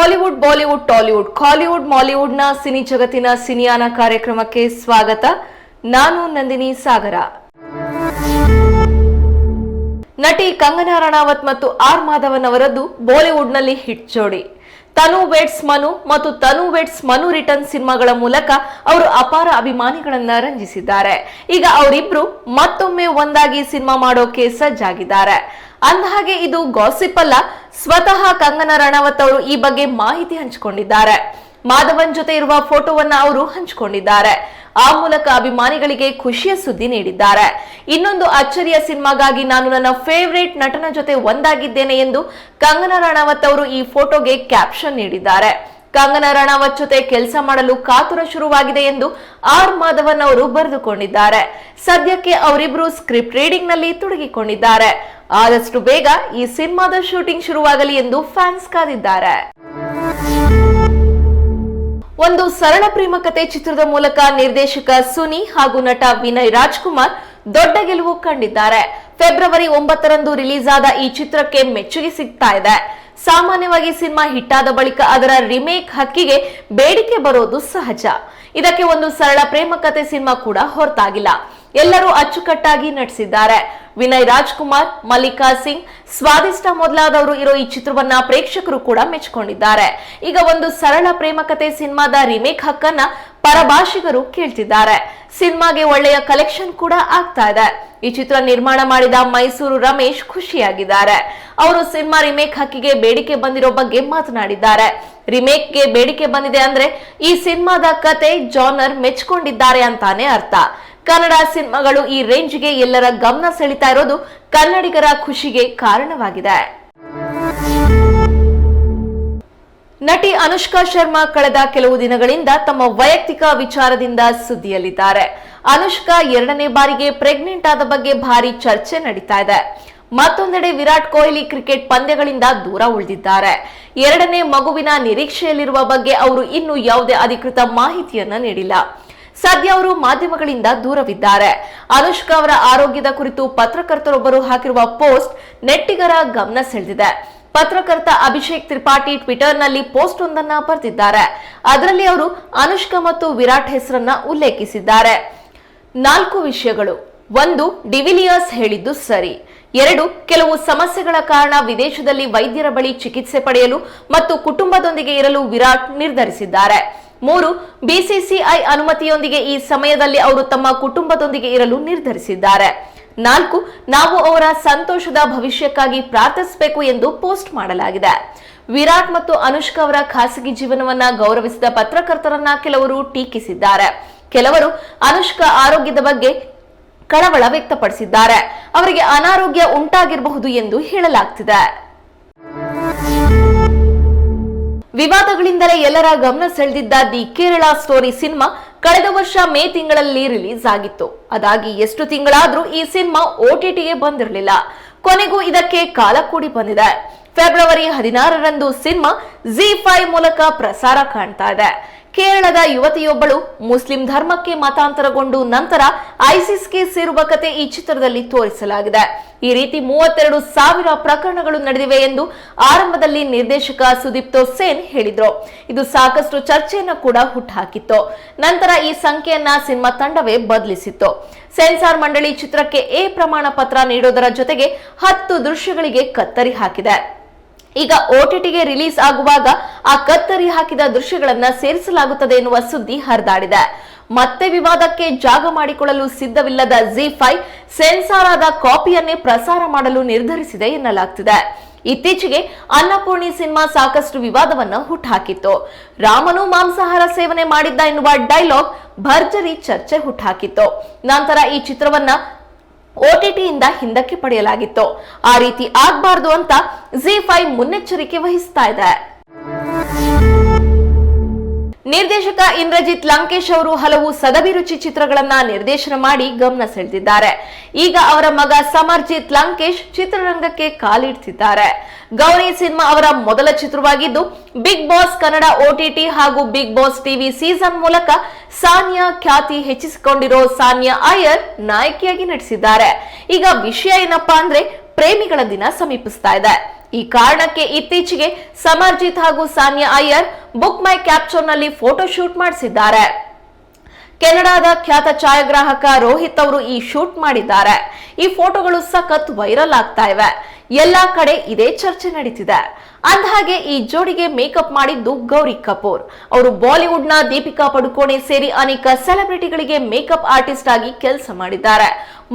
Hollywood, Bollywood, Tollywood, Kollywood, ಮಾಲಿವುಡ್ನ ಸಿನಿ ಜಗತ್ತಿನ ಸಿನಿಯಾನ ಕಾರ್ಯಕ್ರಮಕ್ಕೆ ಸ್ವಾಗತ. ನಾನು ನಂದಿನಿ ಸಾಗರ. ನಟಿ ಕಂಗನಾ ರನಾವತ್ ಮತ್ತು ಆರ್ ಮಾಧವನ್ ಅವರದ್ದು ಬಾಲಿವುಡ್ನಲ್ಲಿ ಹಿಟ್ ಜೋಡಿ. ತನು ವೆಡ್ಸ್ ಮನು ಮತ್ತು ತನು ವೆಡ್ಸ್ ಮನು ರಿಟರ್ನ್ ಸಿನಿಮಾಗಳ ಮೂಲಕ ಅವರು ಅಪಾರ ಅಭಿಮಾನಿಗಳನ್ನ ರಂಜಿಸಿದ್ದಾರೆ. ಈಗ ಅವರಿಬ್ರು ಮತ್ತೊಮ್ಮೆ ಒಂದಾಗಿ ಸಿನಿಮಾ ಮಾಡೋಕೆ ಸಜ್ಜಾಗಿದ್ದಾರೆ. ಅಂದಹಾಗೆ ಇದು ಗಾಸಿಪ್ ಅಲ್ಲ, ಸ್ವತಃ ಕಂಗನಾ ರನಾವತ್ ಅವರು ಈ ಬಗ್ಗೆ ಮಾಹಿತಿ ಹಂಚಿಕೊಂಡಿದ್ದಾರೆ. ಮಾಧವನ್ ಜೊತೆ ಇರುವ ಫೋಟೋವನ್ನ ಅವರು ಹಂಚಿಕೊಂಡಿದ್ದಾರೆ. ಆ ಮೂಲಕ ಅಭಿಮಾನಿಗಳಿಗೆ ಖುಷಿಯ ಸುದ್ದಿ ನೀಡಿದ್ದಾರೆ. ಇನ್ನೊಂದು ಅಚ್ಚರಿಯ ಸಿನಿಮಾಗಾಗಿ ನಾನು ನನ್ನ ಫೇವರೇಟ್ ನಟನ ಜೊತೆ ಒಂದಾಗಿದ್ದೇನೆ ಎಂದು ಕಂಗನಾ ರನಾವತ್ ಅವರು ಈ ಫೋಟೋಗೆ ಕ್ಯಾಪ್ಷನ್ ನೀಡಿದ್ದಾರೆ. ಕಂಗನಾ ರನಾವತ್ ಜೊತೆ ಕೆಲಸ ಮಾಡಲು ಕಾತುರ ಶುರುವಾಗಿದೆ ಎಂದು ಆರ್ ಮಾಧವನ್ ಅವರು ಬರೆದುಕೊಂಡಿದ್ದಾರೆ. ಸದ್ಯಕ್ಕೆ ಅವರಿಬ್ರು ಸ್ಕ್ರಿಪ್ಟ್ ರೀಡಿಂಗ್ ನಲ್ಲಿ ತೊಡಗಿಕೊಂಡಿದ್ದಾರೆ. ಆದಷ್ಟು ಬೇಗ ಈ ಸಿನಿಮಾದ ಶೂಟಿಂಗ್ ಶುರುವಾಗಲಿ ಎಂದು ಫ್ಯಾನ್ಸ್ ಕಾದಿದ್ದಾರೆ. ಒಂದು ಸರಳ ಪ್ರೇಮ ಕಥೆ ಚಿತ್ರದ ಮೂಲಕ ನಿರ್ದೇಶಕ ಸುನಿ ಹಾಗೂ ನಟ ವಿನಯ್ ರಾಜ್ಕುಮಾರ್ ದೊಡ್ಡ ಗೆಲುವು ಕಂಡಿದ್ದಾರೆ. ಫೆಬ್ರವರಿ 9ರಂದು ರಿಲೀಸ್ ಆದ ಈ ಚಿತ್ರಕ್ಕೆ ಮೆಚ್ಚುಗೆ ಸಿಗ್ತಾ ಇದೆ. ಸಾಮಾನ್ಯವಾಗಿ ಸಿನಿಮಾ ಹಿಟ್ ಆದ ಬಳಿಕ ಅದರ ರಿಮೇಕ್ ಹಕ್ಕಿಗೆ ಬೇಡಿಕೆ ಬರೋದು ಸಹಜ. ಇದಕ್ಕೆ ಒಂದು ಸರಳ ಪ್ರೇಮ ಕಥೆ ಸಿನಿಮಾ ಕೂಡ ಹೊರತಾಗಿಲ್ಲ. ಎಲ್ಲರೂ ಅಚ್ಚುಕಟ್ಟಾಗಿ ನಟಿಸಿದ್ದಾರೆ. ವಿನಯ್ ರಾಜ್ಕುಮಾರ್, ಮಲ್ಲಿಕಾ ಸಿಂಗ್, ಸ್ವಾದಿಷ್ಟ ಮೊದಲಾದವರು ಇರೋ ಈ ಚಿತ್ರವನ್ನ ಪ್ರೇಕ್ಷಕರು ಕೂಡ ಮೆಚ್ಚಿಕೊಂಡಿದ್ದಾರೆ. ಈಗ ಒಂದು ಸರಳ ಪ್ರೇಮ ಕಥೆ ಸಿನಿಮಾದ ರಿಮೇಕ್ ಹಕ್ಕನ್ನ ಪರಭಾಷಿಗರು ಕೇಳ್ತಿದ್ದಾರೆ. ಸಿನಿಮಾಗೆ ಒಳ್ಳೆಯ ಕಲೆಕ್ಷನ್ ಕೂಡ ಆಗ್ತಾ ಇದೆ. ಈ ಚಿತ್ರ ನಿರ್ಮಾಣ ಮಾಡಿದ ಮೈಸೂರು ರಮೇಶ್ ಖುಷಿಯಾಗಿದ್ದಾರೆ. ಅವರು ಸಿನಿಮಾ ರಿಮೇಕ್ ಹಕ್ಕಿಗೆ ಬೇಡಿಕೆ ಬಂದಿರೋ ಬಗ್ಗೆ ಮಾತನಾಡಿದ್ದಾರೆ. ರಿಮೇಕ್ಗೆ ಬೇಡಿಕೆ ಬಂದಿದೆ ಅಂದ್ರೆ ಈ ಸಿನಿಮಾದ ಕತೆ ಜಾನರ್ ಮೆಚ್ಚಿಕೊಂಡಿದ್ದಾರೆ ಅಂತಾನೆ ಅರ್ಥ. ಕನ್ನಡ ಸಿನಿಮಾಗಳು ಈ ರೇಂಜ್ಗೆ ಎಲ್ಲರ ಗಮನ ಸೆಳೀತಾ ಇರೋದು ಕನ್ನಡಿಗರ ಖುಷಿಗೆ ಕಾರಣವಾಗಿದೆ. ನಟಿ ಅನುಷ್ಕಾ ಶರ್ಮಾ ಕಳೆದ ಕೆಲವು ದಿನಗಳಿಂದ ತಮ್ಮ ವೈಯಕ್ತಿಕ ವಿಚಾರದಿಂದ ಸುದ್ದಿಯಲ್ಲಿದ್ದಾರೆ. ಅನುಷ್ಕಾ 2ನೇ ಬಾರಿಗೆ ಪ್ರೆಗ್ನೆಂಟ್ ಆದ ಬಗ್ಗೆ ಭಾರಿ ಚರ್ಚೆ ನಡೀತಾ ಇದೆ. ಮತ್ತೊಂದೆಡೆ ವಿರಾಟ್ ಕೊಹ್ಲಿ ಕ್ರಿಕೆಟ್ ಪಂದ್ಯಗಳಿಂದ ದೂರ ಉಳಿದಿದ್ದಾರೆ. 2ನೇ ಮಗುವಿನ ನಿರೀಕ್ಷೆಯಲ್ಲಿರುವ ಬಗ್ಗೆ ಅವರು ಇನ್ನೂ ಯಾವುದೇ ಅಧಿಕೃತ ಮಾಹಿತಿಯನ್ನ ನೀಡಿಲ್ಲ. ಸದ್ಯ ಅವರು ಮಾಧ್ಯಮಗಳಿಂದ ದೂರವಿದ್ದಾರೆ. ಅನುಷ್ಕಾ ಅವರ ಆರೋಗ್ಯದ ಕುರಿತು ಪತ್ರಕರ್ತರೊಬ್ಬರು ಹಾಕಿರುವ ಪೋಸ್ಟ್ ನೆಟ್ಟಿಗರ ಗಮನ ಸೆಳೆದಿದೆ. ಪತ್ರಕರ್ತ ಅಭಿಷೇಕ್ ತ್ರಿಪಾಠಿ ಟ್ವಿಟರ್ನಲ್ಲಿ ಪೋಸ್ಟ್ ಒಂದನ್ನ ಬರೆದಿದ್ದಾರೆ. ಅದರಲ್ಲಿ ಅವರು ಅನುಷ್ಕಾ ಮತ್ತು ವಿರಾಟ್ ಹೆಸರನ್ನ ಉಲ್ಲೇಖಿಸಿದ್ದಾರೆ. 4 ವಿಷಯಗಳು. 1. ಡಿವಿಲಿಯರ್ಸ್ ಹೇಳಿದ್ದು ಸರಿ. 2. ಕೆಲವು ಸಮಸ್ಯೆಗಳ ಕಾರಣ ವಿದೇಶದಲ್ಲಿ ವೈದ್ಯರ ಬಳಿ ಚಿಕಿತ್ಸೆ ಪಡೆಯಲು ಮತ್ತು ಕುಟುಂಬದೊಂದಿಗೆ ಇರಲು ವಿರಾಟ್ ನಿರ್ಧರಿಸಿದ್ದಾರೆ. 3. ಬಿಸಿಸಿಐ ಅನುಮತಿಯೊಂದಿಗೆ ಈ ಸಮಯದಲ್ಲಿ ಅವರು ತಮ್ಮ ಕುಟುಂಬದೊಂದಿಗೆ ಇರಲು ನಿರ್ಧರಿಸಿದ್ದಾರೆ. 4. ನಾವು ಅವರ ಸಂತೋಷದ ಭವಿಷ್ಯಕ್ಕಾಗಿ ಪ್ರಾರ್ಥಿಸಬೇಕು ಎಂದು ಪೋಸ್ಟ್ ಮಾಡಲಾಗಿದೆ. ವಿರಾಟ್ ಮತ್ತು ಅನುಷ್ಕಾ ಅವರ ಖಾಸಗಿ ಜೀವನವನ್ನ ಗೌರವಿಸಿದ ಪತ್ರಕರ್ತರನ್ನ ಕೆಲವರು ಟೀಕಿಸಿದ್ದಾರೆ. ಕೆಲವರು ಅನುಷ್ಕಾ ಆರೋಗ್ಯದ ಬಗ್ಗೆ ಕಳವಳ ವ್ಯಕ್ತಪಡಿಸಿದ್ದಾರೆ. ಅವರಿಗೆ ಅನಾರೋಗ್ಯ ಉಂಟಾಗಿರಬಹುದು ಎಂದು ಹೇಳಲಾಗ್ತಿದೆ. ವಿವಾದಗಳಿಂದಲೇ ಎಲ್ಲರ ಗಮನ ಸೆಳೆದಿದ್ದ ದಿ ಕೇರಳ ಸ್ಟೋರಿ ಸಿನಿಮಾ ಕಳೆದ ವರ್ಷ ಮೇ ತಿಂಗಳಲ್ಲಿ ರಿಲೀಸ್ ಆಗಿತ್ತು. ಅದಾಗಿ ಎಷ್ಟು ತಿಂಗಳಾದ್ರೂ ಈ ಸಿನಿಮಾ OTTಗೆ ಬಂದಿರಲಿಲ್ಲ. ಕೊನೆಗೂ ಇದಕ್ಕೆ ಕಾಲ ಕೂಡಿ ಬಂದಿದೆ. ಫೆಬ್ರವರಿ 16ರಂದು ಸಿನಿಮಾ ZEE5 ಮೂಲಕ ಪ್ರಸಾರ ಕಾಣ್ತಾ ಇದೆ. ಕೇರಳದ ಯುವತಿಯೊಬ್ಬಳು ಮುಸ್ಲಿಂ ಧರ್ಮಕ್ಕೆ ಮತಾಂತರಗೊಂಡು ನಂತರ ಐಸಿಸ್ಗೆ ಸೇರುವ ಕತೆ ಈ ಚಿತ್ರದಲ್ಲಿ ತೋರಿಸಲಾಗಿದೆ. ಈ ರೀತಿ 32,000 ಪ್ರಕರಣಗಳು ನಡೆದಿವೆ ಎಂದು ಆರಂಭದಲ್ಲಿ ನಿರ್ದೇಶಕ ಸುದೀಪ್ತೋ ಸೇನ್ ಹೇಳಿದ್ರು. ಇದು ಸಾಕಷ್ಟು ಚರ್ಚೆಯನ್ನು ಕೂಡ ಹುಟ್ಟುಹಾಕಿತ್ತು. ನಂತರ ಈ ಸಂಖ್ಯೆಯನ್ನ ಸಿನಿಮಾ ತಂಡವೇ ಬದಲಿಸಿತ್ತು. ಸೆನ್ಸಾರ್ ಮಂಡಳಿ ಚಿತ್ರಕ್ಕೆ ಎ ಪ್ರಮಾಣ ಪತ್ರ ನೀಡೋದರ ಜೊತೆಗೆ 10 ದೃಶ್ಯಗಳಿಗೆ ಕತ್ತರಿ ಹಾಕಿದೆ. ಈಗ OTTಗೆ ರಿಲೀಸ್ ಆಗುವಾಗ ಆ ಕತ್ತರಿ ಹಾಕಿದ ದೃಶ್ಯಗಳನ್ನ ಸೇರಿಸಲಾಗುತ್ತದೆ ಎನ್ನುವ ಸುದ್ದಿ ಹರಿದಾಡಿದೆ. ಮತ್ತೆ ವಿವಾದಕ್ಕೆ ಜಾಗ ಮಾಡಿಕೊಳ್ಳಲು ಸಿದ್ಧವಿಲ್ಲದ ZEE5 ಸೆನ್ಸಾರ್ ಆದ ಕಾಪಿಯನ್ನೇ ಪ್ರಸಾರ ಮಾಡಲು ನಿರ್ಧರಿಸಿದೆ ಎನ್ನಲಾಗ್ತಿದೆ. ಇತ್ತೀಚೆಗೆ ಅನ್ನಪೂರ್ಣಿ ಸಿನಿಮಾ ಸಾಕಷ್ಟು ವಿವಾದವನ್ನ ಹುಟ್ಟುಹಾಕಿತ್ತು. ರಾಮನು ಮಾಂಸಾಹಾರ ಸೇವನೆ ಮಾಡಿದ್ದ ಎನ್ನುವ ಡೈಲಾಗ್ ಭರ್ಜರಿ ಚರ್ಚೆ ಹುಟ್ಟುಹಾಕಿತ್ತು. ನಂತರ ಈ ಚಿತ್ರವನ್ನ OTTಯಿಂದ ಹಿಂದಕ್ಕೆ ಪಡೆಯಲಾಗಿತ್ತು. ಆ ರೀತಿ ಆಗ್ಬಾರ್ದು ಅಂತ ZEE5 ಮುನ್ನೆಚ್ಚರಿಕೆ ವಹಿಸ್ತಾ ಇದೆ. ನಿರ್ದೇಶಕ ಇಂದ್ರಜಿತ್ ಲಂಕೇಶ್ ಅವರು ಹಲವು ಸದಭಿರುಚಿ ಚಿತ್ರಗಳನ್ನ ನಿರ್ದೇಶನ ಮಾಡಿ ಗಮನ ಸೆಳೆದಿದ್ದಾರೆ. ಈಗ ಅವರ ಮಗ ಸಮರ್ಜಿತ್ ಲಂಕೇಶ್ ಚಿತ್ರರಂಗಕ್ಕೆ ಕಾಲಿಡ್ತಿದ್ದಾರೆ. ಗೌರಿ ಸಿನಿಮಾ ಅವರ ಮೊದಲ ಚಿತ್ರವಾಗಿದ್ದು ಬಿಗ್ ಬಾಸ್ ಕನ್ನಡ OTT ಹಾಗೂ ಬಿಗ್ ಬಾಸ್ ಟಿವಿ ಸೀಸನ್ ಮೂಲಕ ಸಾನಿಯಾ ಖ್ಯಾತಿ ಹೆಚ್ಚಿಸಿಕೊಂಡಿರೋ ಸಾನಿಯಾ ಅಯ್ಯರ್ ನಾಯಕಿಯಾಗಿ ನಟಿಸಿದ್ದಾರೆ. ಈಗ ವಿಷಯ ಏನಪ್ಪಾ ಅಂದ್ರೆ ಪ್ರೇಮಿಗಳ ದಿನ ಸಮೀಪಿಸ್ತಾ ಇದೆ. ಈ ಕಾರಣಕ್ಕೆ ಇತ್ತೀಚೆಗೆ ಸಮರ್ಜಿತ್ ಹಾಗೂ ಸಾನ್ಯಾ ಅಯ್ಯರ್ ಬುಕ್ ಮೈ ಕ್ಯಾಪ್ಚರ್ ನಲ್ಲಿ ಫೋಟೋ ಶೂಟ್ ಮಾಡಿಸಿದ್ದಾರೆ. ಕೆನಡಾದ ಖ್ಯಾತ ಛಾಯಾಗ್ರಾಹಕ ರೋಹಿತ್ ಅವರು ಈ ಶೂಟ್ ಮಾಡಿದ್ದಾರೆ. ಈ ಫೋಟೋಗಳು ಸಖತ್ ವೈರಲ್ ಆಗ್ತಾ ಇವೆ. ಎಲ್ಲಾ ಕಡೆ ಇದೇ ಚರ್ಚೆ ನಡೀತಿದೆ. ಅಂದಹಾಗೆ ಈ ಜೋಡಿಗೆ ಮೇಕಪ್ ಮಾಡಿದ್ದು ಗೌರಿ ಕಪೂರ್. ಅವರು ಬಾಲಿವುಡ್ ನ ದೀಪಿಕಾ ಪಡುಕೋಣೆ ಸೇರಿ ಅನೇಕ ಸೆಲೆಬ್ರಿಟಿಗಳಿಗೆ ಮೇಕಪ್ ಆರ್ಟಿಸ್ಟ್ ಆಗಿ ಕೆಲಸ ಮಾಡಿದ್ದಾರೆ.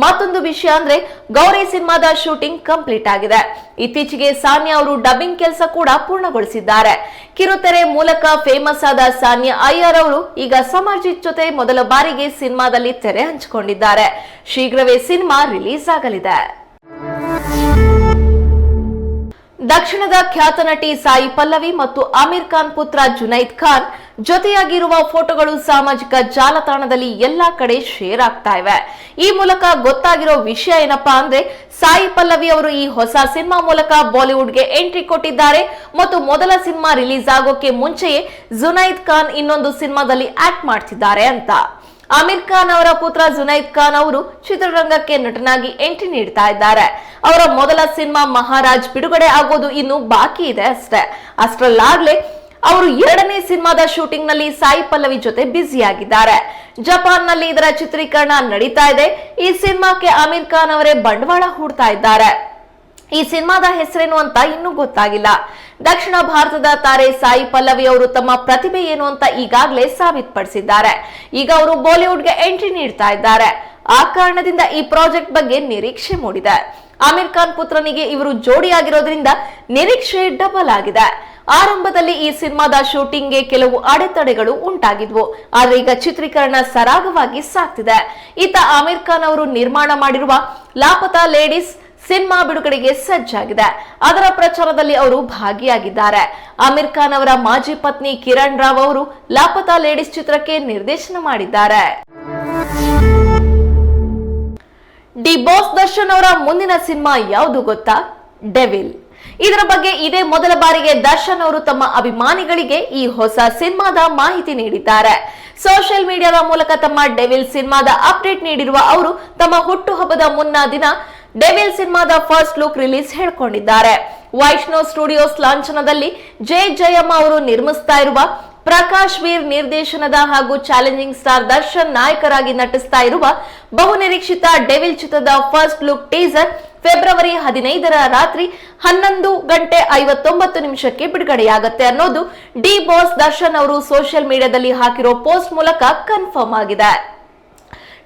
ಮತ್ತೊಂದು ವಿಷಯ ಅಂದ್ರೆ ಗೌರಿ ಸಿನಿಮಾದ ಶೂಟಿಂಗ್ ಕಂಪ್ಲೀಟ್ ಆಗಿದೆ. ಇತ್ತೀಚೆಗೆ ಸಾನ್ಯಾ ಅವರು ಡಬ್ಬಿಂಗ್ ಕೆಲಸ ಕೂಡ ಪೂರ್ಣಗೊಳಿಸಿದ್ದಾರೆ. ಕಿರುತೆರೆ ಮೂಲಕ ಫೇಮಸ್ ಆದ ಸಾನ್ಯಾ ಅಯ್ಯರ್ ಅವರು ಈಗ ಸಮರ್ಜಿತ್ ಜೊತೆ ಮೊದಲ ಬಾರಿಗೆ ಸಿನಿಮಾದಲ್ಲಿ ತೆರೆ ಹಂಚಿಕೊಂಡಿದ್ದಾರೆ. ಶೀಘ್ರವೇ ಸಿನಿಮಾ ರಿಲೀಸ್ ಆಗಲಿದೆ. ದಕ್ಷಿಣದ ಖ್ಯಾತ ನಟಿ ಸಾಯಿ ಪಲ್ಲವಿ ಮತ್ತು ಆಮಿರ್ ಖಾನ್ ಪುತ್ರ ಜುನೈದ್ ಖಾನ್ ಜೊತೆಯಾಗಿರುವ ಫೋಟೋಗಳು ಸಾಮಾಜಿಕ ಜಾಲತಾಣದಲ್ಲಿ ಎಲ್ಲಾ ಕಡೆ ಶೇರ್ ಆಗ್ತಾ ಇವೆ. ಈ ಮೂಲಕ ಗೊತ್ತಾಗಿರೋ ವಿಷಯ ಏನಪ್ಪಾ ಅಂದ್ರೆ ಸಾಯಿ ಪಲ್ಲವಿ ಅವರು ಈ ಹೊಸ ಸಿನಿಮಾ ಮೂಲಕ ಬಾಲಿವುಡ್ಗೆ ಎಂಟ್ರಿ ಕೊಟ್ಟಿದ್ದಾರೆ ಮತ್ತು ಮೊದಲ ಸಿನಿಮಾ ರಿಲೀಸ್ ಆಗೋಕೆ ಮುಂಚೆಯೇ ಜುನೈದ್ ಖಾನ್ ಇನ್ನೊಂದು ಸಿನಿಮಾದಲ್ಲಿ ಆಕ್ಟ್ ಮಾಡ್ತಿದ್ದಾರೆ ಅಂತ. ಆಮಿರ್ ಖಾನ್ ಅವರ ಪುತ್ರ ಜುನೈದ್ ಖಾನ್ ಅವರು ಚಿತ್ರರಂಗಕ್ಕೆ ನಟನಾಗಿ ಎಂಟ್ರಿ ನೀಡ್ತಾ ಇದ್ದಾರೆ. ಅವರ ಮೊದಲ ಸಿನಿಮಾ ಮಹಾರಾಜ್ ಬಿಡುಗಡೆ ಆಗೋದು ಇನ್ನು ಬಾಕಿ ಇದೆ ಅಷ್ಟರಲ್ಲಾಗ್ಲೇ ಅವರು ಎರಡನೇ ಸಿನಿಮಾದ ಶೂಟಿಂಗ್ ನಲ್ಲಿ ಸಾಯಿ ಪಲ್ಲವಿ ಜೊತೆ ಬ್ಯುಸಿ ಆಗಿದ್ದಾರೆ. ಜಪಾನ್ ನಲ್ಲಿ ಇದರ ಚಿತ್ರೀಕರಣ ನಡೀತಾ ಇದೆ. ಈ ಸಿನಿಮಾಕ್ಕೆ ಆಮಿರ್ ಖಾನ್ ಅವರೇ ಬಂಡವಾಳ ಹೂಡ್ತಾ ಇದ್ದಾರೆ. ಈ ಸಿನಿಮಾದ ಹೆಸರೇನು ಅಂತ ಇನ್ನೂ ಗೊತ್ತಾಗಿಲ್ಲ. ದಕ್ಷಿಣ ಭಾರತದ ತಾರೆ ಸಾಯಿ ಪಲ್ಲವಿ ಅವರು ತಮ್ಮ ಪ್ರತಿಭೆ ಏನು ಅಂತ ಈಗಾಗಲೇ ಸಾಬೀತುಪಡಿಸಿದ್ದಾರೆ. ಈಗ ಅವರು ಬಾಲಿವುಡ್ಗೆ ಎಂಟ್ರಿ ನೀಡ್ತಾ ಇದ್ದಾರೆ. ಆ ಕಾರಣದಿಂದ ಈ ಪ್ರಾಜೆಕ್ಟ್ ಬಗ್ಗೆ ನಿರೀಕ್ಷೆ ಮೂಡಿದೆ. ಆಮಿರ್ ಖಾನ್ ಪುತ್ರನಿಗೆ ಇವರು ಜೋಡಿಯಾಗಿರೋದ್ರಿಂದ ನಿರೀಕ್ಷೆ ಡಬಲ್ ಆಗಿದೆ. ಆರಂಭದಲ್ಲಿ ಈ ಸಿನಿಮಾದ ಶೂಟಿಂಗ್ಗೆ ಕೆಲವು ಅಡೆತಡೆಗಳು ಉಂಟಾಗಿದ್ವು. ಆದ್ರೆ ಈಗ ಚಿತ್ರೀಕರಣ ಸರಾಗವಾಗಿ ಸಾಗ್ತಿದೆ. ಈತ ಆಮಿರ್ ಖಾನ್ ಅವರು ನಿರ್ಮಾಣ ಮಾಡಿರುವ ಲಾಪತಾ ಲೇಡೀಸ್ ಸಿನಿಮಾ ಬಿಡುಗಡೆಗೆ ಸಜ್ಜಾಗಿದೆ. ಅದರ ಪ್ರಚಾರದಲ್ಲಿ ಅವರು ಭಾಗಿಯಾಗಿದ್ದಾರೆ. ಆಮಿರ್ ಖಾನ್ ಅವರ ಮಾಜಿ ಪತ್ನಿ ಕಿರಣ್ ರಾವ್ ಅವರು ಲಾಪತಾ ಲೇಡೀಸ್ ಚಿತ್ರಕ್ಕೆ ನಿರ್ದೇಶನ ಮಾಡಿದ್ದಾರೆ. ಡಿ ಬಾಸ್ ದರ್ಶನ್ ಅವರ ಮುಂದಿನ ಸಿನಿಮಾ ಯಾವುದು ಗೊತ್ತಾ? ಡೆವಿಲ್. ಇದರ ಬಗ್ಗೆ ಇದೇ ಮೊದಲ ಬಾರಿಗೆ ದರ್ಶನ್ ಅವರು ತಮ್ಮ ಅಭಿಮಾನಿಗಳಿಗೆ ಈ ಹೊಸ ಸಿನಿಮಾದ ಮಾಹಿತಿ ನೀಡಿದ್ದಾರೆ. ಸೋಷಿಯಲ್ ಮೀಡಿಯಾದ ಮೂಲಕ ತಮ್ಮ ಡೆವಿಲ್ ಸಿನಿಮಾದ ಅಪ್ಡೇಟ್ ನೀಡಿರುವ ಅವರು ತಮ್ಮ ಹುಟ್ಟುಹಬ್ಬದ ಮುನ್ನಾ ದಿನ ಡೆವಿಲ್ ಸಿನಿಮಾದ ಫಸ್ಟ್ ಲುಕ್ ರಿಲೀಸ್ ಹೇಳಿಕೊಂಡಿದ್ದಾರೆ. ವೈಷ್ಣವ್ ಸ್ಟುಡಿಯೋಸ್ ಲಾಂಛನದಲ್ಲಿ ಜಯಮ್ಮ ಅವರು ನಿರ್ಮಿಸ್ತಾ ಇರುವ ಪ್ರಕಾಶ್ ವೀರ್ ನಿರ್ದೇಶನದ ಹಾಗೂ ಚಾಲೆಂಜಿಂಗ್ ಸ್ಟಾರ್ ದರ್ಶನ್ ನಾಯಕರಾಗಿ ನಟಿಸ್ತಾ ಇರುವ ಬಹುನಿರೀಕ್ಷಿತ ಡೆವಿಲ್ ಚಿತ್ರದ ಫಸ್ಟ್ ಲುಕ್ ಟೀಸರ್ ಫೆಬ್ರವರಿ 15ರ ರಾತ್ರಿ 11:59 ಬಿಡುಗಡೆಯಾಗುತ್ತೆ ಅನ್ನೋದು ಡಿ ಬಾಸ್ ದರ್ಶನ್ ಅವರು ಸೋಷಿಯಲ್ ಮೀಡಿಯಾದಲ್ಲಿ ಹಾಕಿರೋ ಪೋಸ್ಟ್ ಮೂಲಕ ಕನ್ಫರ್ಮ್ ಆಗಿದೆ.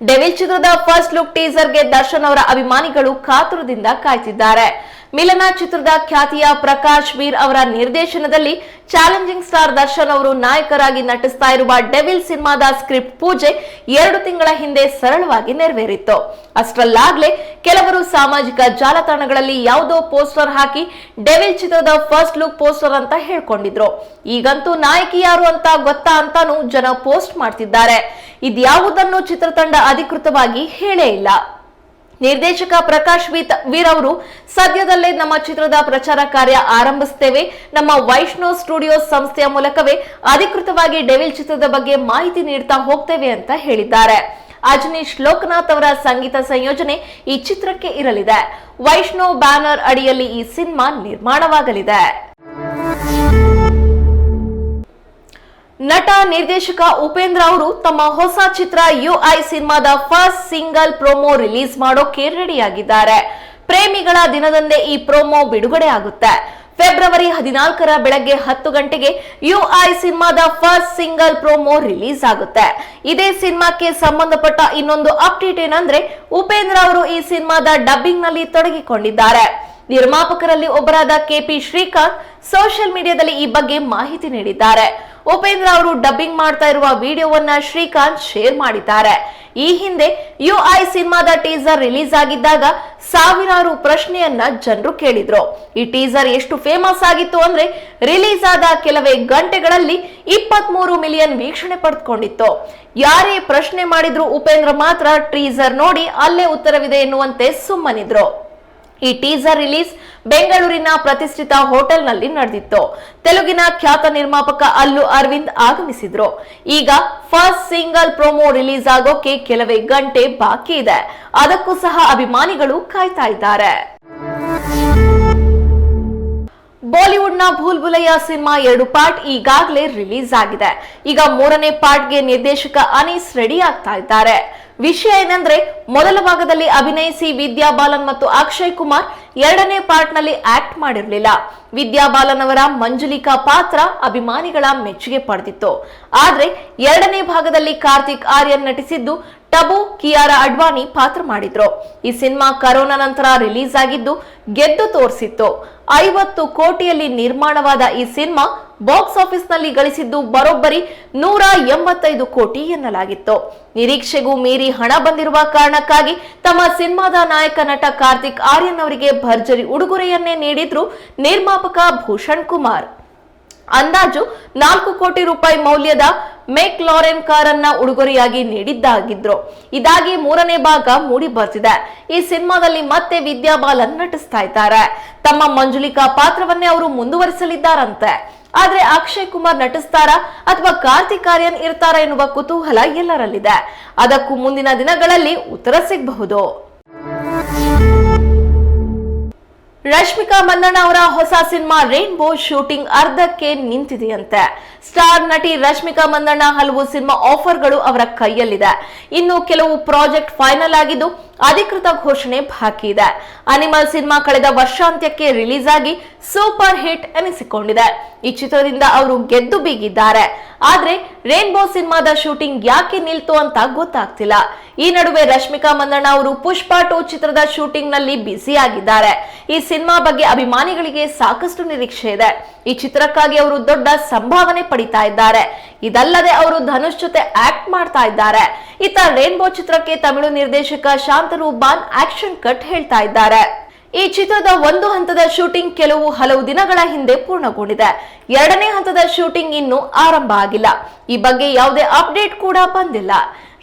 ಡೆವಿಲ್ ಚಿತ್ರದ ಫಸ್ಟ್ ಲುಕ್ ಟೀಸರ್ಗೆ ದರ್ಶನ್ ಅವರ ಅಭಿಮಾನಿಗಳು ಕಾತುರದಿಂದ ಕಾಯ್ತಿದ್ದಾರೆ. ಮಿಲನ ಚಿತ್ರದ ಖ್ಯಾತಿಯ ಪ್ರಕಾಶ್ ವೀರ್ ಅವರ ನಿರ್ದೇಶನದಲ್ಲಿ ಚಾಲೆಂಜಿಂಗ್ ಸ್ಟಾರ್ ದರ್ಶನ್ ಅವರು ನಾಯಕರಾಗಿ ನಟಿಸ್ತಾ ಇರುವ ಡೆವಿಲ್ ಸಿನಿಮಾದ ಸ್ಕ್ರಿಪ್ಟ್ ಪೂಜೆ 2 ತಿಂಗಳ ಹಿಂದೆ ಸರಳವಾಗಿ ನೆರವೇರಿತ್ತು. ಅಷ್ಟರಲ್ಲಾಗ್ಲೇ ಕೆಲವರು ಸಾಮಾಜಿಕ ಜಾಲತಾಣಗಳಲ್ಲಿ ಯಾವುದೋ ಪೋಸ್ಟರ್ ಹಾಕಿ ಡೆವಿಲ್ ಚಿತ್ರದ ಫಸ್ಟ್ ಲುಕ್ ಪೋಸ್ಟರ್ ಅಂತ ಹೇಳ್ಕೊಂಡಿದ್ರು. ಈಗಂತೂ ನಾಯಕಿ ಯಾರು ಅಂತ ಗೊತ್ತಾ ಅಂತಾನೂ ಜನ ಪೋಸ್ಟ್ ಮಾಡ್ತಿದ್ದಾರೆ. ಇದ್ಯಾವುದನ್ನು ಚಿತ್ರತಂಡ ಅಧಿಕೃತವಾಗಿ ಹೇಳೇ ಇಲ್ಲ. ನಿರ್ದೇಶಕ ಪ್ರಕಾಶ್ ವೀರ್ ಅವರು ಸದ್ಯದಲ್ಲೇ ನಮ್ಮ ಚಿತ್ರದ ಪ್ರಚಾರ ಕಾರ್ಯ ಆರಂಭಿಸುತ್ತೇವೆ. ನಮ್ಮ ವೈಷ್ಣವ್ ಸ್ಟುಡಿಯೋಸ್ ಸಂಸ್ಥೆಯ ಮೂಲಕವೇ ಅಧಿಕೃತವಾಗಿ ಡೆವಿಲ್ ಚಿತ್ರದ ಬಗ್ಗೆ ಮಾಹಿತಿ ನೀಡ್ತಾ ಹೋಗ್ತೇವೆ ಅಂತ ಹೇಳಿದ್ದಾರೆ. ಅಜನೀಶ್ ಲೋಕನಾಥ್ ಅವರ ಸಂಗೀತ ಸಂಯೋಜನೆ ಈ ಚಿತ್ರಕ್ಕೆ ಇರಲಿದೆ. ವೈಷ್ಣವ್ ಬ್ಯಾನರ್ ಅಡಿಯಲ್ಲಿ ಈ ಸಿನಿಮಾ ನಿರ್ಮಾಣವಾಗಲಿದೆ. ನಟ ನಿರ್ದೇಶಕ ಉಪೇಂದ್ರ ಅವರು ತಮ್ಮ ಹೊಸ ಚಿತ್ರ UI ಸಿನಿಮಾದ ಫಸ್ಟ್ ಸಿಂಗಲ್ ಪ್ರೋಮೋ ರಿಲೀಸ್ ಮಾಡೋಕೆ ರೆಡಿಯಾಗಿದ್ದಾರೆ. ಪ್ರೇಮಿಗಳ ದಿನದಂದೇ ಈ ಪ್ರೋಮೋ ಬಿಡುಗಡೆ ಆಗುತ್ತೆ. ಫೆಬ್ರವರಿ 14ರ ಬೆಳಗ್ಗೆ 10 ಗಂಟೆಗೆ UI ಸಿನಿಮಾದ ಫಸ್ಟ್ ಸಿಂಗಲ್ ಪ್ರೋಮೋ ರಿಲೀಸ್ ಆಗುತ್ತೆ. ಇದೇ ಸಿನಿಮಾಕ್ಕೆ ಸಂಬಂಧಪಟ್ಟ ಇನ್ನೊಂದು ಅಪ್ಡೇಟ್ ಏನಂದ್ರೆ ಉಪೇಂದ್ರ ಅವರು ಈ ಸಿನಿಮಾದ ಡಬ್ಬಿಂಗ್ ನಲ್ಲಿ ತೊಡಗಿಕೊಂಡಿದ್ದಾರೆ. ನಿರ್ಮಾಪಕರಲ್ಲಿ ಒಬ್ಬರಾದ KP ಶ್ರೀಕಾಂತ್ ಸೋಷಿಯಲ್ ಮೀಡಿಯಾದಲ್ಲಿ ಈ ಬಗ್ಗೆ ಮಾಹಿತಿ ನೀಡಿದ್ದಾರೆ. ಉಪೇಂದ್ರ ಅವರು ಡಬ್ಬಿಂಗ್ ಮಾಡ್ತಾ ಇರುವ ವಿಡಿಯೋವನ್ನ ಶ್ರೀಕಾಂತ್ ಶೇರ್ ಮಾಡಿದ್ದಾರೆ. ಈ ಹಿಂದೆ UI ಸಿನಿಮಾದ ಟೀಸರ್ ರಿಲೀಸ್ ಆಗಿದ್ದಾಗ ಸಾವಿರಾರು ಪ್ರಶ್ನೆಯನ್ನ ಜನರು ಕೇಳಿದ್ರು. ಈ ಟೀಸರ್ ಎಷ್ಟು ಫೇಮಸ್ ಆಗಿತ್ತು ಅಂದ್ರೆ ರಿಲೀಸ್ ಆದ ಕೆಲವೇ ಗಂಟೆಗಳಲ್ಲಿ 23 ಮಿಲಿಯನ್ ವೀಕ್ಷಣೆ ಪಡೆದುಕೊಂಡಿತ್ತು. ಯಾರೇ ಪ್ರಶ್ನೆ ಮಾಡಿದ್ರು ಉಪೇಂದ್ರ ಮಾತ್ರ ಟೀಸರ್ ನೋಡಿ ಅಲ್ಲೇ ಉತ್ತರವಿದೆ ಎನ್ನುವಂತೆ ಸುಮ್ಮನಿದ್ರು. ಈ ಟೀಸರ್ ರಿಲೀಸ್ ಬೆಂಗಳೂರಿನ ಪ್ರತಿಷ್ಠಿತ ಹೋಟೆಲ್ ನಲ್ಲಿ ನಡೆದಿತ್ತು. ತೆಲುಗಿನ ಖ್ಯಾತ ನಿರ್ಮಾಪಕ ಅಲ್ಲು ಅರವಿಂದ್ ಆಗಮಿಸಿದ್ರು. ಈಗ ಫಸ್ಟ್ ಸಿಂಗಲ್ ಪ್ರೋಮೋ ರಿಲೀಸ್ ಆಗೋಕೆ ಕೆಲವೇ ಗಂಟೆ ಬಾಕಿ ಇದೆ. ಅದಕ್ಕೂ ಸಹ ಅಭಿಮಾನಿಗಳು ಕಾಯ್ತಾ ಇದ್ದಾರೆ. ಬಾಲಿವುಡ್ನ ಭೂಲ್ ಭುಲಯ್ಯ ಸಿನಿಮಾ 2 ಪಾರ್ಟ್ ಈಗಾಗಲೇ ರಿಲೀಸ್ ಆಗಿದೆ. ಈಗ 3ನೇ ಪಾರ್ಟ್ಗೆ ನಿರ್ದೇಶಕ ಅನೀಸ್ ರೆಡಿ ಆಗ್ತಾ ಇದ್ದಾರೆ. ವಿಷಯ ಏನಂದ್ರೆ, ಮೊದಲ ಭಾಗದಲ್ಲಿ ಅಭಿನಯಿಸಿ ವಿದ್ಯಾ ಬಾಲನ್ ಮತ್ತು ಅಕ್ಷಯ್ ಕುಮಾರ್ 2ನೇ ಪಾರ್ಟ್ ನಲ್ಲಿ ಆಕ್ಟ್ ಮಾಡಿರಲಿಲ್ಲ. ವಿದ್ಯಾ ಬಾಲನ್ ಅವರ ಮಂಜುಲಿಕಾ ಪಾತ್ರ ಅಭಿಮಾನಿಗಳ ಮೆಚ್ಚುಗೆ ಪಡೆದಿತ್ತು. ಆದ್ರೆ 2ನೇ ಭಾಗದಲ್ಲಿ ಕಾರ್ತಿಕ್ ಆರ್ಯನ್ ನಟಿಸಿದ್ದು ಟಬು ಕಿಯಾರಾ ಅಡ್ವಾಣಿ ಪಾತ್ರ ಮಾಡಿದ್ರು. ಈ ಸಿನಿಮಾ ಕರೋನಾ ನಂತರ ರಿಲೀಸ್ ಆಗಿದ್ದು ಗೆದ್ದು ತೋರಿಸಿತ್ತು. 50 ಕೋಟಿಯಲ್ಲಿ ನಿರ್ಮಾಣವಾದ ಈ ಸಿನಿಮಾ ಬಾಕ್ಸ್ ಆಫೀಸ್ ನಲ್ಲಿ ಗಳಿಸಿದ್ದು ಬರೋಬ್ಬರಿ 185 ಕೋಟಿ ಎನ್ನಲಾಗಿತ್ತು. ನಿರೀಕ್ಷೆಗೂ ಮೀರಿ ಹಣ ಬಂದಿರುವ ಕಾರಣಕ್ಕಾಗಿ ತಮ್ಮ ಸಿನಿಮಾದ ನಾಯಕ ನಟ ಕಾರ್ತಿಕ್ ಆರ್ಯನ್ ಅವರಿಗೆ ಭರ್ಜರಿ ಉಡುಗೊರೆಯನ್ನೇ ನೀಡಿದ್ರು ನಿರ್ಮಾಪಕ ಭೂಷಣ್ ಕುಮಾರ್. ಅಂದಾಜು 4 ಕೋಟಿ ರೂಪಾಯಿ ಮೌಲ್ಯದ ಮೆಕ್ ಲಾರೆನ್ ಕಾರನ್ನ ಉಡುಗೊರೆಯಾಗಿ ನೀಡಿದ್ದಾಗಿದ್ರು. ಇದಾಗಿ 3ನೇ ಭಾಗ ಮೂಡಿ ಬರ್ತಿದೆ. ಈ ಸಿನಿಮಾದಲ್ಲಿ ಮತ್ತೆ ವಿದ್ಯಾ ಬಾಲನ್ ನಟಿಸ್ತಾ ಇದ್ದಾರೆ. ತಮ್ಮ ಮಂಜುಲಿಕಾ ಪಾತ್ರವನ್ನೇ ಅವರು ಮುಂದುವರಿಸಲಿದ್ದಾರಂತೆ. ಆದ್ರೆ ಅಕ್ಷಯ್ ಕುಮಾರ್ ನಟಿಸ್ತಾರಾ ಅಥವಾ ಕಾರ್ತಿಕ್ ಆರ್ಯನ್ ಇರ್ತಾರಾ ಎನ್ನುವ ಕುತೂಹಲ ಎಲ್ಲರಲ್ಲಿದೆ. ಅದಕ್ಕೂ ಮುಂದಿನ ದಿನಗಳಲ್ಲಿ ಉತ್ತರ ಸಿಗಬಹುದು. ರಶ್ಮಿಕಾ ಮಂದಣ್ಣ ಅವರ ಹೊಸ ಸಿನಿಮಾ ರೇನ್ಬೋ ಶೂಟಿಂಗ್ ಅರ್ಧಕ್ಕೆ ನಿಂತಿದೆಯಂತೆ. ಸ್ಟಾರ್ ನಟಿ ರಶ್ಮಿಕಾ ಮಂದಣ್ಣ ಹಲವು ಸಿನಿಮಾ ಆಫರ್ಗಳು ಅವರ ಕೈಯಲ್ಲಿದೆ. ಇನ್ನು ಕೆಲವು ಪ್ರಾಜೆಕ್ಟ್ ಫೈನಲ್ ಆಗಿದ್ದು ಅಧಿಕೃತ ಘೋಷಣೆ ಬಾಕಿ ಇದೆ. ಅನಿಮಲ್ ಸಿನಿಮಾ ಕಳೆದ ವರ್ಷಾಂತ್ಯಕ್ಕೆ ರಿಲೀಸ್ ಆಗಿ ಸೂಪರ್ ಹಿಟ್ ಎನಿಸಿಕೊಂಡಿದೆ. ಈ ಚಿತ್ರದಿಂದ ಅವರು ಗೆದ್ದು ಬೀಗಿದ್ದಾರೆ. ಆದ್ರೆ ರೇನ್ಬೋ ಸಿನಿಮಾದ ಶೂಟಿಂಗ್ ಯಾಕೆ ನಿಲ್ತು ಅಂತ ಗೊತ್ತಾಗ್ತಿಲ್ಲ. ಈ ನಡುವೆ ರಶ್ಮಿಕಾ ಮಂದಣ್ಣ ಅವರು ಪುಷ್ಪ 2 ಚಿತ್ರದ ಶೂಟಿಂಗ್ ನಲ್ಲಿ ಬ್ಯುಸಿ ಆಗಿದ್ದಾರೆ. ಈ ಸಿನಿಮಾ ಬಗ್ಗೆ ಅಭಿಮಾನಿಗಳಿಗೆ ಸಾಕಷ್ಟು ನಿರೀಕ್ಷೆ ಇದೆ. ಈ ಚಿತ್ರಕ್ಕಾಗಿ ಅವರು ದೊಡ್ಡ ಸಂಭಾವನೆ ಪಡಿತಾ ಇದ್ದಾರೆ. ಇದಲ್ಲದೆ ಅವರು ಧನುಷ್ ಜೊತೆ ಆಕ್ಟ್ ಮಾಡ್ತಾ ಇದ್ದಾರೆ. ಇತ್ತ ರೇನ್ಬೋ ಚಿತ್ರಕ್ಕೆ ತಮಿಳು ನಿರ್ದೇಶಕ ಶಾಂತನು ಬಾನ್ ಆಕ್ಷನ್ ಕಟ್ ಹೇಳ್ತಾ ಇದ್ದಾರೆ. ಈ ಚಿತ್ರದ 1 ಹಂತದ ಶೂಟಿಂಗ್ ಹಲವು ದಿನಗಳ ಹಿಂದೆ ಪೂರ್ಣಗೊಂಡಿದೆ. 2ನೇ ಹಂತದ ಶೂಟಿಂಗ್ ಇನ್ನೂ ಆರಂಭ ಆಗಿಲ್ಲ. ಈ ಬಗ್ಗೆ ಯಾವುದೇ ಅಪ್ಡೇಟ್ ಕೂಡ ಬಂದಿಲ್ಲ.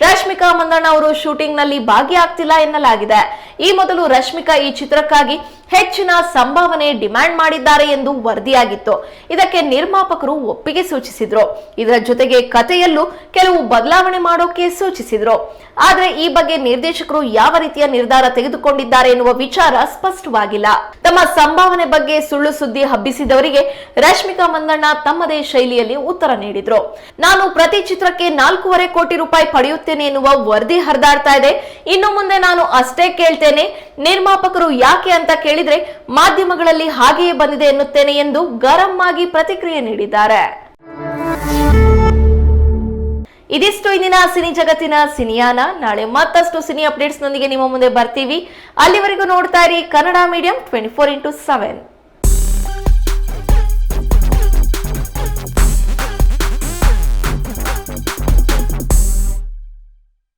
ರಶ್ಮಿಕಾ ಮಂದಣ್ಣ ಅವರು ಶೂಟಿಂಗ್ ನಲ್ಲಿ ಭಾಗಿಯಾಗ್ತಿಲ್ಲ ಎನ್ನಲಾಗಿದೆ. ಈ ಮೊದಲು ರಶ್ಮಿಕಾ ಈ ಚಿತ್ರಕ್ಕಾಗಿ ಹೆಚ್ಚಿನ ಸಂಭಾವನೆ ಡಿಮ್ಯಾಂಡ್ ಮಾಡಿದ್ದಾರೆ ಎಂದು ವರದಿಯಾಗಿತ್ತು. ಇದಕ್ಕೆ ನಿರ್ಮಾಪಕರು ಒಪ್ಪಿಗೆ ಸೂಚಿಸಿದ್ರು. ಇದರ ಜೊತೆಗೆ ಕಥೆಯಲ್ಲೂ ಕೆಲವು ಬದಲಾವಣೆ ಮಾಡೋಕೆ ಸೂಚಿಸಿದ್ರು. ಆದ್ರೆ ಈ ಬಗ್ಗೆ ನಿರ್ದೇಶಕರು ಯಾವ ರೀತಿಯ ನಿರ್ಧಾರ ತೆಗೆದುಕೊಂಡಿದ್ದಾರೆ ಎನ್ನುವ ವಿಚಾರ ಸ್ಪಷ್ಟವಾಗಿಲ್ಲ. ತಮ್ಮ ಸಂಭಾವನೆ ಬಗ್ಗೆ ಸುಳ್ಳು ಸುದ್ದಿ ಹಬ್ಬಿಸಿದವರಿಗೆ ರಶ್ಮಿಕಾ ಮಂದಣ್ಣ ತಮ್ಮದೇ ಶೈಲಿಯಲ್ಲಿ ಉತ್ತರ ನೀಡಿದ್ರು. ನಾನು ಪ್ರತಿ ಚಿತ್ರಕ್ಕೆ 4.5 ಕೋಟಿ ರೂಪಾಯಿ ಪಡೆಯುತ್ತೇನೆ ಎನ್ನುವ ವರದಿ ಹರಿದಾಡ್ತಾ ಇದೆ. ಇನ್ನು ಮುಂದೆ ನಾನು ಅಷ್ಟೇ ಕೇಳ್ತೇನೆ. ನಿರ್ಮಾಪಕರು ಯಾಕೆ ಅಂತ ಕೇಳಿದ್ರೆ ಮಾಧ್ಯಮಗಳಲ್ಲಿ ಹಾಗೆಯೇ ಬಂದಿದೆ ಎನ್ನುತ್ತೇನೆ ಎಂದು ಗರಂ ಆಗಿ ಪ್ರತಿಕ್ರಿಯೆ ನೀಡಿದ್ದಾರೆ. ಇದಿಷ್ಟು ಇಂದಿನ ಸಿನಿ ಜಗತ್ತಿನ ಸಿನಿಯಾನ. ನಾಳೆ ಮತ್ತಷ್ಟು ಸಿನಿ ಅಪ್ಡೇಟ್ಸ್ ನೊಂದಿಗೆ ನಿಮ್ಮ ಮುಂದೆ ಬರ್ತೀವಿ. ಅಲ್ಲಿವರೆಗೂ ನೋಡ್ತಾ ಇರಿ ಕನ್ನಡ ಮೀಡಿಯಂ 24x7.